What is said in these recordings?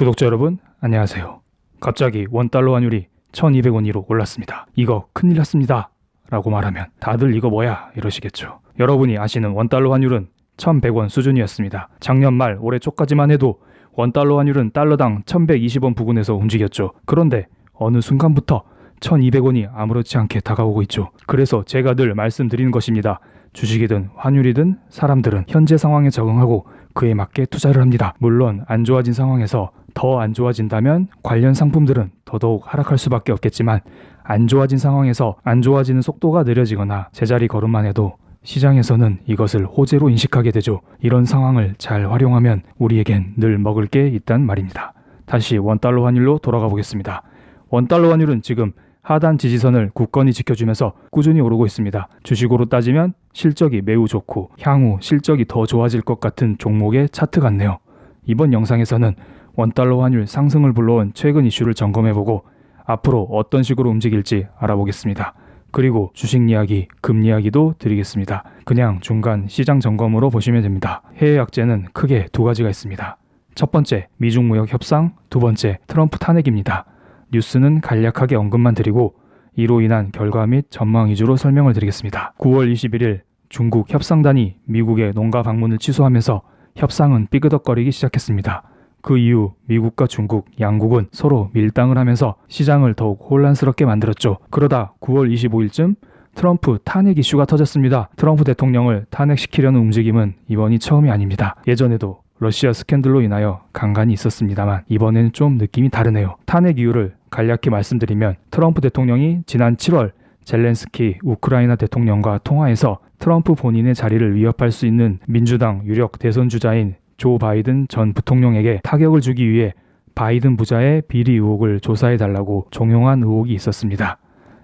구독자 여러분, 안녕하세요. 갑자기 원달러 환율이 1200원으로 올랐습니다. 이거 큰일 났습니다 라고 말하면 다들 이거 뭐야 이러시겠죠. 여러분이 아시는 원달러 환율은 1100원 수준이었습니다. 작년 말 올해 초까지만 해도 원달러 환율은 달러당 1120원 부근에서 움직였죠. 그런데 어느 순간부터 1200원이 아무렇지 않게 다가오고 있죠. 그래서 제가 늘 말씀드리는 것입니다. 주식이든 환율이든 사람들은 현재 상황에 적응하고 그에 맞게 투자를 합니다. 물론 안 좋아진 상황에서 더 안 좋아진다면 관련 상품들은 더더욱 하락할 수밖에 없겠지만, 안 좋아진 상황에서 안 좋아지는 속도가 느려지거나 제자리 걸음만 해도 시장에서는 이것을 호재로 인식하게 되죠. 이런 상황을 잘 활용하면 우리에겐 늘 먹을 게 있단 말입니다. 다시 원달러 환율로 돌아가 보겠습니다. 원달러 환율은 지금 하단 지지선을 굳건히 지켜주면서 꾸준히 오르고 있습니다. 주식으로 따지면 실적이 매우 좋고 향후 실적이 더 좋아질 것 같은 종목의 차트 같네요. 이번 영상에서는 원달러 환율 상승을 불러온 최근 이슈를 점검해보고 앞으로 어떤 식으로 움직일지 알아보겠습니다. 그리고 주식 이야기, 금 이야기도 드리겠습니다. 그냥 중간 시장 점검으로 보시면 됩니다. 해외 약재는 크게 두 가지가 있습니다. 첫 번째, 미중 무역 협상, 두 번째, 트럼프 탄핵입니다. 뉴스는 간략하게 언급만 드리고 이로 인한 결과 및 전망 위주로 설명을 드리겠습니다. 9월 21일 중국 협상단이 미국의 농가 방문을 취소하면서 협상은 삐그덕거리기 시작했습니다. 그 이후 미국과 중국 양국은 서로 밀당을 하면서 시장을 더욱 혼란스럽게 만들었죠. 그러다 9월 25일쯤 트럼프 탄핵 이슈가 터졌습니다. 트럼프 대통령을 탄핵시키려는 움직임은 이번이 처음이 아닙니다. 예전에도 러시아 스캔들로 인하여 간간이 있었습니다만 이번에는 좀 느낌이 다르네요. 탄핵 이유를 간략히 말씀드리면, 트럼프 대통령이 지난 7월 젤렌스키 우크라이나 대통령과 통화에서 트럼프 본인의 자리를 위협할 수 있는 민주당 유력 대선 주자인 조 바이든 전 부통령에게 타격을 주기 위해 바이든 부자의 비리 의혹을 조사해달라고 종용한 의혹이 있었습니다.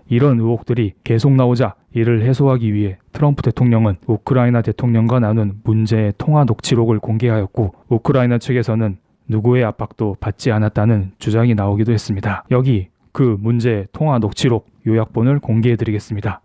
이런 의혹들이 계속 나오자 이를 해소하기 위해 트럼프 대통령은 우크라이나 대통령과 나눈 문제의 통화 녹취록을 공개하였고, 우크라이나 측에서는 누구의 압박도 받지 않았다는 주장이 나오기도 했습니다. 여기 그 문제의 통화 녹취록 요약본을 공개해드리겠습니다.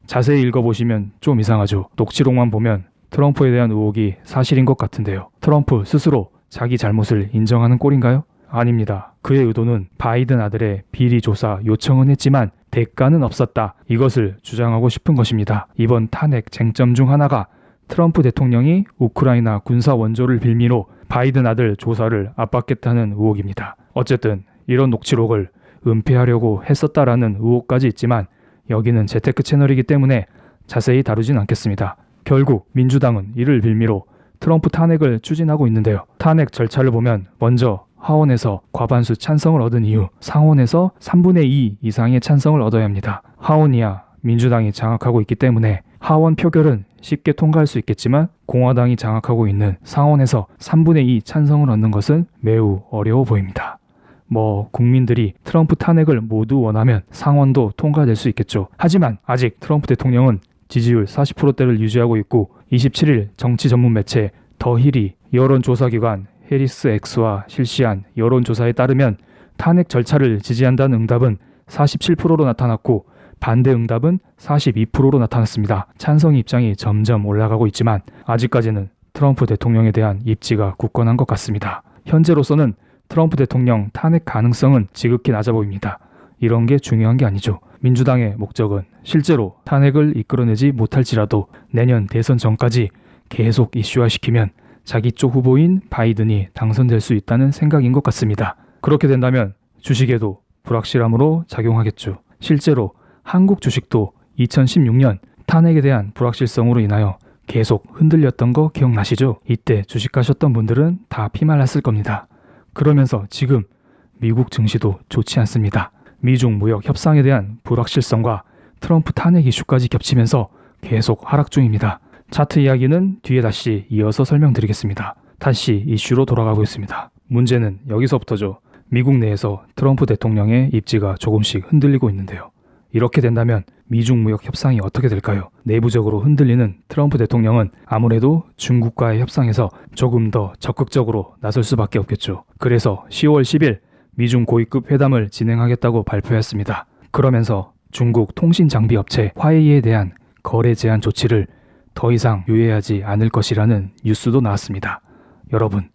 자세히 읽어보시면 좀 이상하죠. 녹취록만 보면 트럼프에 대한 의혹이 사실인 것 같은데요. 트럼프 스스로 자기 잘못을 인정하는 꼴인가요? 아닙니다. 그의 의도는 바이든 아들의 비리 조사 요청은 했지만 대가는 없었다, 이것을 주장하고 싶은 것입니다. 이번 탄핵 쟁점 중 하나가 트럼프 대통령이 우크라이나 군사 원조를 빌미로 바이든 아들 조사를 압박했다는 의혹입니다. 어쨌든 이런 녹취록을 은폐하려고 했었다라는 의혹까지 있지만 여기는 재테크 채널이기 때문에 자세히 다루진 않겠습니다. 결국 민주당은 이를 빌미로 트럼프 탄핵을 추진하고 있는데요. 탄핵 절차를 보면 먼저 하원에서 과반수 찬성을 얻은 이후 상원에서 3분의 2 이상의 찬성을 얻어야 합니다. 하원이야 민주당이 장악하고 있기 때문에 하원 표결은 쉽게 통과할 수 있겠지만, 공화당이 장악하고 있는 상원에서 3분의 2 찬성을 얻는 것은 매우 어려워 보입니다. 국민들이 트럼프 탄핵을 모두 원하면 상원도 통과될 수 있겠죠. 하지만 아직 트럼프 대통령은 지지율 40%대를 유지하고 있고, 27일 정치 전문 매체 더 힐이 여론조사기관 해리스 X와 실시한 여론조사에 따르면 탄핵 절차를 지지한다는 응답은 47%로 나타났고 반대 응답은 42%로 나타났습니다. 찬성 입장이 점점 올라가고 있지만 아직까지는 트럼프 대통령에 대한 입지가 굳건한 것 같습니다. 현재로서는 트럼프 대통령 탄핵 가능성은 지극히 낮아 보입니다. 이런 게 중요한 게 아니죠. 민주당의 목적은 실제로 탄핵을 이끌어내지 못할지라도 내년 대선 전까지 계속 이슈화시키면 자기 쪽 후보인 바이든이 당선될 수 있다는 생각인 것 같습니다. 그렇게 된다면 주식에도 불확실함으로 작용하겠죠. 실제로 한국 주식도 2016년 탄핵에 대한 불확실성으로 인하여 계속 흔들렸던 거 기억나시죠? 이때 주식하셨던 분들은 다 피말랐을 겁니다. 그러면서 지금 미국 증시도 좋지 않습니다. 미중 무역 협상에 대한 불확실성과 트럼프 탄핵 이슈까지 겹치면서 계속 하락 중입니다. 차트 이야기는 뒤에 다시 이어서 설명드리겠습니다. 다시 이슈로 돌아가고 있습니다. 문제는 여기서부터죠. 미국 내에서 트럼프 대통령의 입지가 조금씩 흔들리고 있는데요. 이렇게 된다면 미중 무역 협상이 어떻게 될까요? 내부적으로 흔들리는 트럼프 대통령은 아무래도 중국과의 협상에서 조금 더 적극적으로 나설 수밖에 없겠죠. 그래서 10월 10일 미중 고위급 회담을 진행하겠다고 발표했습니다. 그러면서 중국 통신장비업체 화웨이에 대한 거래 제한 조치를 더 이상 유예하지 않을 것이라는 뉴스도 나왔습니다. 여러분,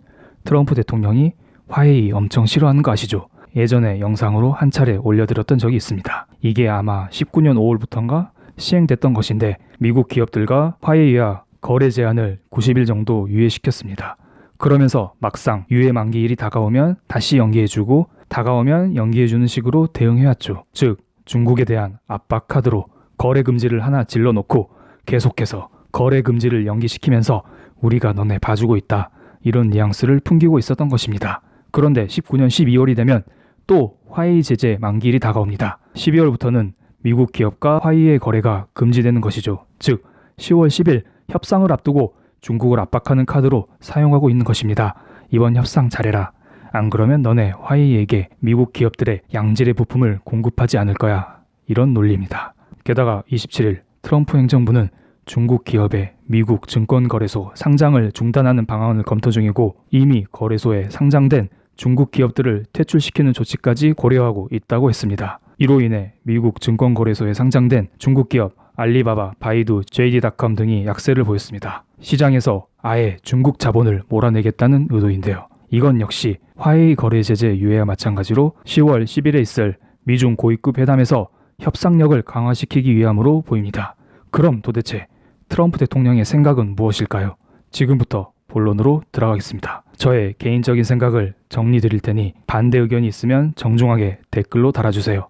트럼프 대통령이 화해이 엄청 싫어하는 거 아시죠? 예전에 영상으로 한 차례 올려드렸던 적이 있습니다. 이게 아마 19년 5월부터인가 시행됐던 것인데 미국 기업들과 화해이와 거래 제한을 90일 정도 유예시켰습니다. 그러면서 막상 유예 만기일이 다가오면 다시 연기해주고 다가오면 연기해주는 식으로 대응해왔죠. 즉 중국에 대한 압박 카드로 거래 금지를 하나 질러놓고 계속해서 거래 금지를 연기시키면서 우리가 너네 봐주고 있다, 이런 뉘앙스를 풍기고 있었던 것입니다. 그런데 19년 12월이 되면 또 화웨이 제재 만기일이 다가옵니다. 12월부터는 미국 기업과 화웨이의 거래가 금지되는 것이죠. 즉 10월 10일 협상을 앞두고 중국을 압박하는 카드로 사용하고 있는 것입니다. 이번 협상 잘해라. 안 그러면 너네 화웨이에게 미국 기업들의 양질의 부품을 공급하지 않을 거야. 이런 논리입니다. 게다가 27일 트럼프 행정부는 중국 기업의 미국 증권거래소 상장을 중단하는 방안을 검토 중이고 이미 거래소에 상장된 중국 기업들을 퇴출시키는 조치까지 고려하고 있다고 했습니다. 이로 인해 미국 증권거래소에 상장된 중국 기업 알리바바, 바이두, JD.com 등이 약세를 보였습니다. 시장에서 아예 중국 자본을 몰아내겠다는 의도인데요. 이건 역시 화웨이 거래 제재 유예와 마찬가지로 10월 10일에 있을 미중 고위급 회담에서 협상력을 강화시키기 위함으로 보입니다. 그럼 도대체 트럼프 대통령의 생각은 무엇일까요? 지금부터 본론으로 들어가겠습니다. 저의 개인적인 생각을 정리드릴 테니 반대 의견이 있으면 정중하게 댓글로 달아주세요.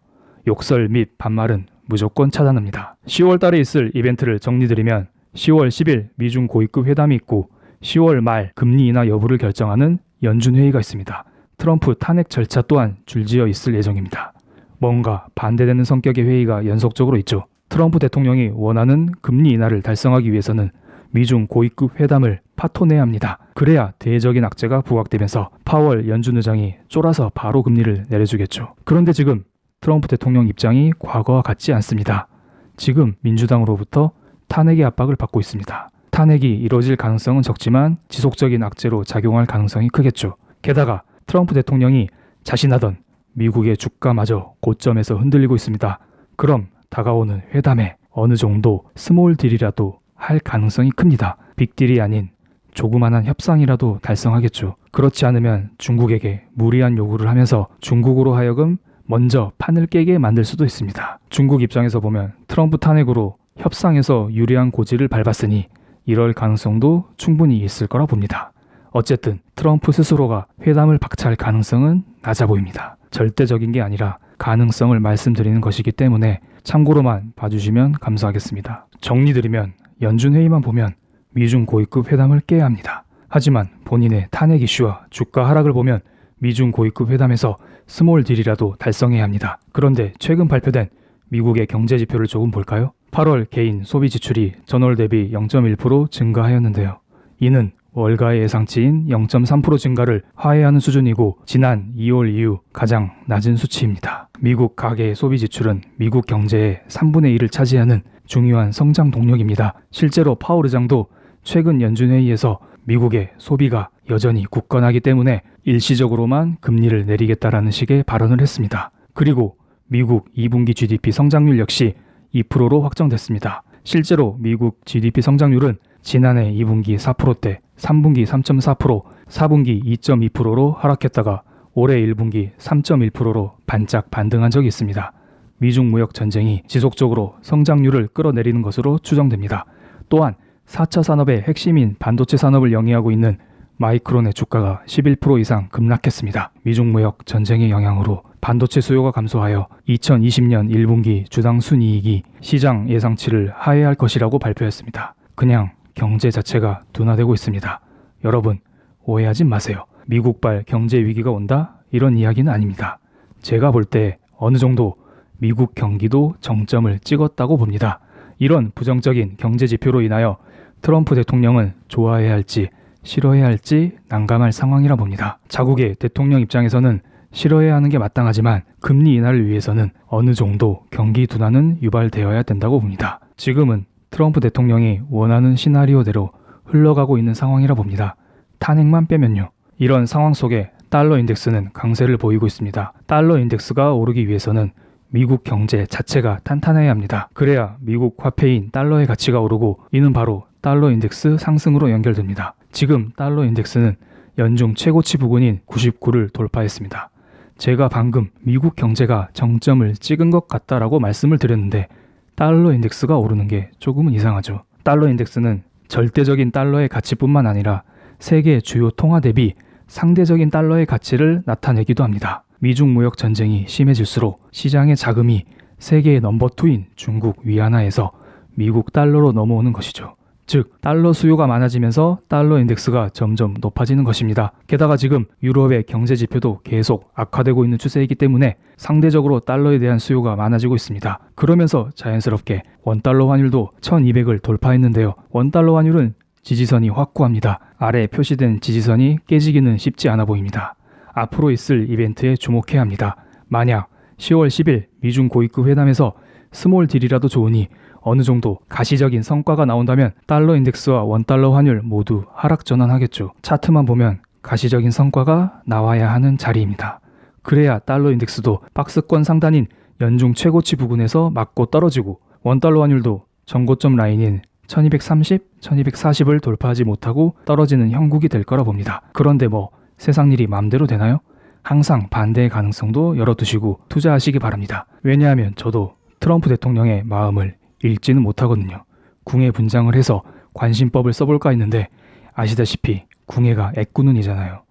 욕설 및 반말은 무조건 차단합니다. 10월 달에 있을 이벤트를 정리드리면 10월 10일 미중 고위급 회담이 있고 10월 말 금리 인하 여부를 결정하는 연준회의가 있습니다. 트럼프 탄핵 절차 또한 줄지어 있을 예정입니다. 뭔가 반대되는 성격의 회의가 연속적으로 있죠. 트럼프 대통령이 원하는 금리 인하를 달성하기 위해서는 미중 고위급 회담을 파토내야 합니다. 그래야 대외적인 악재가 부각되면서 파월 연준 의장이 쫄아서 바로 금리를 내려주겠죠. 그런데 지금 트럼프 대통령 입장이 과거와 같지 않습니다. 지금 민주당으로부터 탄핵의 압박을 받고 있습니다. 탄핵이 이뤄질 가능성은 적지만 지속적인 악재로 작용할 가능성이 크겠죠. 게다가 트럼프 대통령이 자신하던 미국의 주가마저 고점에서 흔들리고 있습니다. 그럼 다가오는 회담에 어느 정도 스몰 딜이라도 할 가능성이 큽니다. 빅딜이 아닌 조그만한 협상이라도 달성하겠죠. 그렇지 않으면 중국에게 무리한 요구를 하면서 중국으로 하여금 먼저 판을 깨게 만들 수도 있습니다. 중국 입장에서 보면 트럼프 탄핵으로 협상에서 유리한 고지를 밟았으니 이럴 가능성도 충분히 있을 거라 봅니다. 어쨌든 트럼프 스스로가 회담을 박차할 가능성은 낮아 보입니다. 절대적인 게 아니라 가능성을 말씀드리는 것이기 때문에 참고로만 봐주시면 감사하겠습니다. 정리드리면 연준회의만 보면 미중 고위급 회담을 깨야 합니다. 하지만 본인의 탄핵 이슈와 주가 하락을 보면 미중 고위급 회담에서 스몰 딜이라도 달성해야 합니다. 그런데 최근 발표된 미국의 경제 지표를 조금 볼까요? 8월 개인 소비 지출이 전월 대비 0.1% 증가하였는데요. 이는 월가의 예상치인 0.3% 증가를 하회하는 수준이고 지난 2월 이후 가장 낮은 수치입니다. 미국 가계 소비 지출은 미국 경제의 3분의 1을 차지하는 중요한 성장 동력입니다. 실제로 파월 의장도 최근 연준회의에서 미국의 소비가 여전히 굳건하기 때문에 일시적으로만 금리를 내리겠다라는 식의 발언을 했습니다. 그리고 미국 2분기 GDP 성장률 역시 2%로 확정됐습니다. 실제로 미국 GDP 성장률은 지난해 2분기 4%대, 3분기 3.4%, 4분기 2.2%로 하락했다가 올해 1분기 3.1%로 반짝 반등한 적이 있습니다. 미중 무역 전쟁이 지속적으로 성장률을 끌어내리는 것으로 추정됩니다. 또한 4차 산업의 핵심인 반도체 산업을 영위하고 있는 마이크론의 주가가 11% 이상 급락했습니다. 미중 무역 전쟁의 영향으로 반도체 수요가 감소하여 2020년 1분기 주당 순이익이 시장 예상치를 하회할 것이라고 발표했습니다. 그냥 경제 자체가 둔화되고 있습니다. 여러분 오해하지 마세요. 미국발 경제 위기가 온다? 이런 이야기는 아닙니다. 제가 볼 때 어느 정도 미국 경기도 정점을 찍었다고 봅니다. 이런 부정적인 경제 지표로 인하여 트럼프 대통령은 좋아해야 할지 싫어해야 할지 난감할 상황이라 봅니다. 자국의 대통령 입장에서는 싫어해야 하는 게 마땅하지만 금리 인하를 위해서는 어느 정도 경기 둔화는 유발되어야 된다고 봅니다. 지금은 트럼프 대통령이 원하는 시나리오대로 흘러가고 있는 상황이라 봅니다. 탄핵만 빼면요. 이런 상황 속에 달러 인덱스는 강세를 보이고 있습니다. 달러 인덱스가 오르기 위해서는 미국 경제 자체가 탄탄해야 합니다. 그래야 미국 화폐인 달러의 가치가 오르고 이는 바로 달러 인덱스 상승으로 연결됩니다. 지금 달러 인덱스는 연중 최고치 부근인 99를 돌파했습니다. 제가 방금 미국 경제가 정점을 찍은 것 같다라고 말씀을 드렸는데 달러 인덱스가 오르는 게 조금은 이상하죠. 달러 인덱스는 절대적인 달러의 가치뿐만 아니라 세계 주요 통화 대비 상대적인 달러의 가치를 나타내기도 합니다. 미중 무역 전쟁이 심해질수록 시장의 자금이 세계의 넘버2인 중국 위안화에서 미국 달러로 넘어오는 것이죠. 즉 달러 수요가 많아지면서 달러 인덱스가 점점 높아지는 것입니다. 게다가 지금 유럽의 경제 지표도 계속 악화되고 있는 추세이기 때문에 상대적으로 달러에 대한 수요가 많아지고 있습니다. 그러면서 자연스럽게 원달러 환율도 1200을 돌파했는데요. 원달러 환율은 지지선이 확고합니다. 아래 표시된 지지선이 깨지기는 쉽지 않아 보입니다. 앞으로 있을 이벤트에 주목해야 합니다. 만약 10월 10일 미중 고위급 회담에서 스몰 딜이라도 좋으니 어느 정도 가시적인 성과가 나온다면 달러 인덱스와 원달러 환율 모두 하락 전환하겠죠. 차트만 보면 가시적인 성과가 나와야 하는 자리입니다. 그래야 달러 인덱스도 박스권 상단인 연중 최고치 부근에서 맞고 떨어지고 원달러 환율도 전고점 라인인 1230, 1240을 돌파하지 못하고 떨어지는 형국이 될 거라 봅니다. 그런데 뭐 세상 일이 마음대로 되나요? 항상 반대의 가능성도 열어두시고 투자하시기 바랍니다. 왜냐하면 저도 트럼프 대통령의 마음을 읽지는 못하거든요. 궁예 분장을 해서 관심법을 써볼까 했는데 아시다시피 궁예가 애꾸눈이잖아요.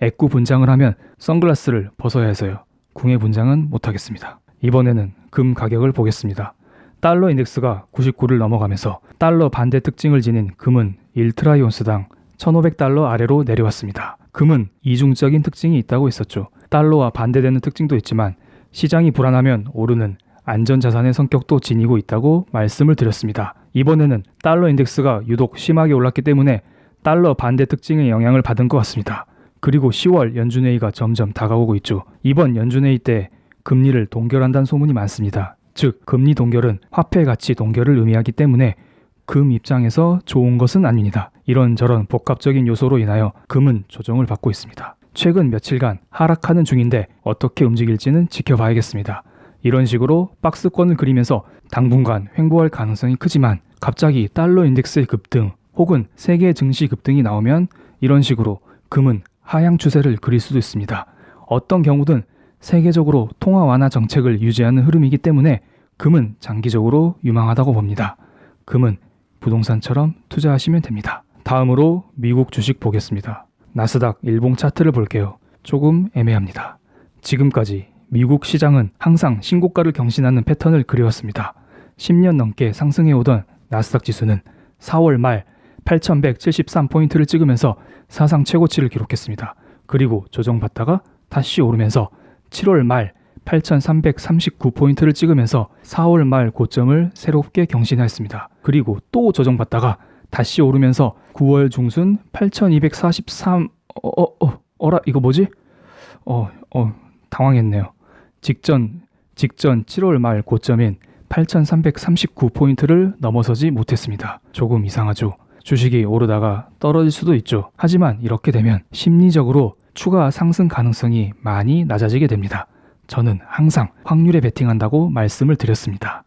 애꾸 분장을 하면 선글라스를 벗어야 해서요. 궁예 분장은 못하겠습니다. 이번에는 금 가격을 보겠습니다. 달러 인덱스가 99를 넘어가면서 달러 반대 특징을 지닌 금은 1트라이온스당 1500달러 아래로 내려왔습니다. 금은 이중적인 특징이 있다고 했었죠. 달러와 반대되는 특징도 있지만 시장이 불안하면 오르는 안전자산의 성격도 지니고 있다고 말씀을 드렸습니다. 이번에는 달러 인덱스가 유독 심하게 올랐기 때문에 달러 반대 특징의 영향을 받은 것 같습니다. 그리고 10월 연준회의가 점점 다가오고 있죠. 이번 연준회의 때 금리를 동결한다는 소문이 많습니다. 즉 금리 동결은 화폐 가치 동결을 의미하기 때문에 금 입장에서 좋은 것은 아닙니다. 이런저런 복합적인 요소로 인하여 금은 조정을 받고 있습니다. 최근 며칠간 하락하는 중인데 어떻게 움직일지는 지켜봐야겠습니다. 이런 식으로 박스권을 그리면서 당분간 횡보할 가능성이 크지만 갑자기 달러 인덱스의 급등 혹은 세계 증시 급등이 나오면 이런 식으로 금은 하향 추세를 그릴 수도 있습니다. 어떤 경우든 세계적으로 통화 완화 정책을 유지하는 흐름이기 때문에 금은 장기적으로 유망하다고 봅니다. 금은 부동산처럼 투자하시면 됩니다. 다음으로 미국 주식 보겠습니다. 나스닥 일봉 차트를 볼게요. 조금 애매합니다. 지금까지 미국 시장은 항상 신고가를 경신하는 패턴을 그려왔습니다. 10년 넘게 상승해오던 나스닥 지수는 4월 말 8173포인트를 찍으면서 사상 최고치를 기록했습니다. 그리고 조정받다가 다시 오르면서 7월 말 8339포인트를 찍으면서 4월 말 고점을 새롭게 경신했습니다. 그리고 또 조정받다가 다시 오르면서 9월 중순 8243 이거 뭐지? 당황했네요. 직전 7월 말 고점인 8339포인트를 넘어서지 못했습니다. 조금 이상하죠. 주식이 오르다가 떨어질 수도 있죠. 하지만 이렇게 되면 심리적으로 추가 상승 가능성이 많이 낮아지게 됩니다. 저는 항상 확률에 베팅한다고 말씀을 드렸습니다.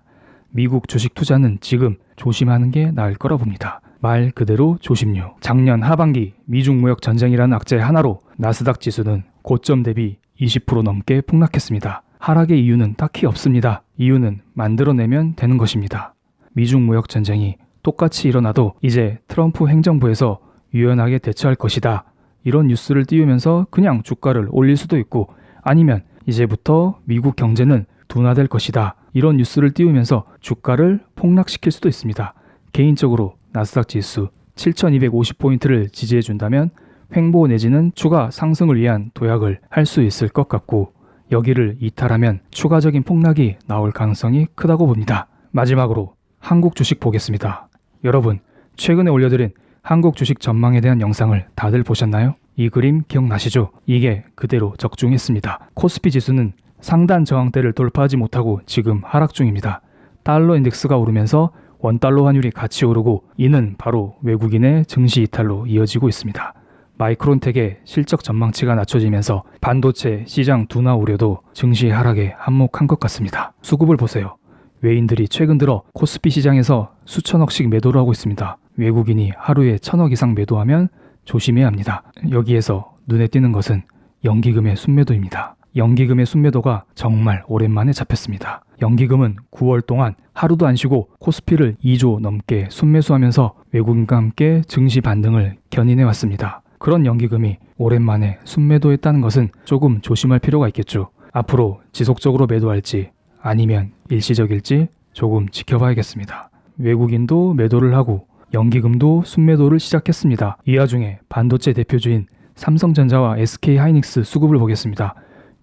미국 주식 투자는 지금 조심하는 게 나을 거라 봅니다. 말 그대로 조심요. 작년 하반기 미중 무역 전쟁이라는 악재 하나로 나스닥 지수는 고점 대비 20% 넘게 폭락했습니다. 하락의 이유는 딱히 없습니다. 이유는 만들어내면 되는 것입니다. 미중 무역 전쟁이 똑같이 일어나도 이제 트럼프 행정부에서 유연하게 대처할 것이다. 이런 뉴스를 띄우면서 그냥 주가를 올릴 수도 있고 아니면 이제부터 미국 경제는 둔화될 것이다. 이런 뉴스를 띄우면서 주가를 폭락시킬 수도 있습니다. 개인적으로 나스닥 지수 7250포인트를 지지해준다면 횡보 내지는 추가 상승을 위한 도약을 할 수 있을 것 같고 여기를 이탈하면 추가적인 폭락이 나올 가능성이 크다고 봅니다. 마지막으로 한국 주식 보겠습니다. 여러분, 최근에 올려드린 한국 주식 전망에 대한 영상을 다들 보셨나요? 이 그림 기억나시죠? 이게 그대로 적중했습니다. 코스피 지수는 상단 저항대를 돌파하지 못하고 지금 하락 중입니다. 달러 인덱스가 오르면서 원달러 환율이 같이 오르고 이는 바로 외국인의 증시 이탈로 이어지고 있습니다. 마이크론텍의 실적 전망치가 낮춰지면서 반도체 시장 둔화 우려도 증시 하락에 한몫한 것 같습니다. 수급을 보세요. 외인들이 최근 들어 코스피 시장에서 수천억씩 매도를 하고 있습니다. 외국인이 하루에 1000억 이상 매도하면 조심해야 합니다. 여기에서 눈에 띄는 것은 연기금의 순매도입니다. 연기금의 순매도가 정말 오랜만에 잡혔습니다. 연기금은 9월 동안 하루도 안 쉬고 코스피를 2조 넘게 순매수하면서 외국인과 함께 증시 반등을 견인해 왔습니다. 그런 연기금이 오랜만에 순매도했다는 것은 조금 조심할 필요가 있겠죠. 앞으로 지속적으로 매도할지 아니면 일시적일지 조금 지켜봐야겠습니다. 외국인도 매도를 하고 연기금도 순매도를 시작했습니다. 이 와중에 반도체 대표주인 삼성전자와 SK하이닉스 수급을 보겠습니다.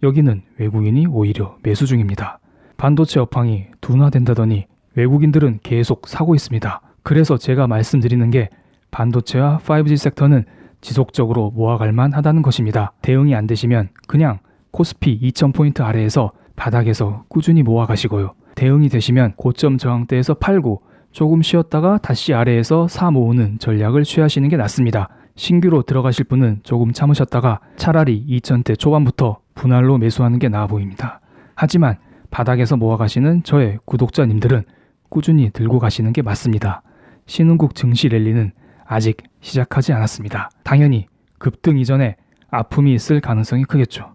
여기는 외국인이 오히려 매수 중입니다. 반도체 업황이 둔화된다더니 외국인들은 계속 사고 있습니다. 그래서 제가 말씀드리는 게 반도체와 5G 섹터는 지속적으로 모아갈 만하다는 것입니다. 대응이 안 되시면 그냥 코스피 2000포인트 아래에서 바닥에서 꾸준히 모아가시고요. 대응이 되시면 고점 저항대에서 팔고 조금 쉬었다가 다시 아래에서 사 모으는 전략을 취하시는 게 낫습니다. 신규로 들어가실 분은 조금 참으셨다가 차라리 2000대 초반부터 분할로 매수하는 게 나아 보입니다. 하지만 바닥에서 모아가시는 저의 구독자님들은 꾸준히 들고 가시는 게 맞습니다. 신흥국 증시 랠리는 아직 시작하지 않았습니다. 당연히 급등 이전에 아픔이 있을 가능성이 크겠죠.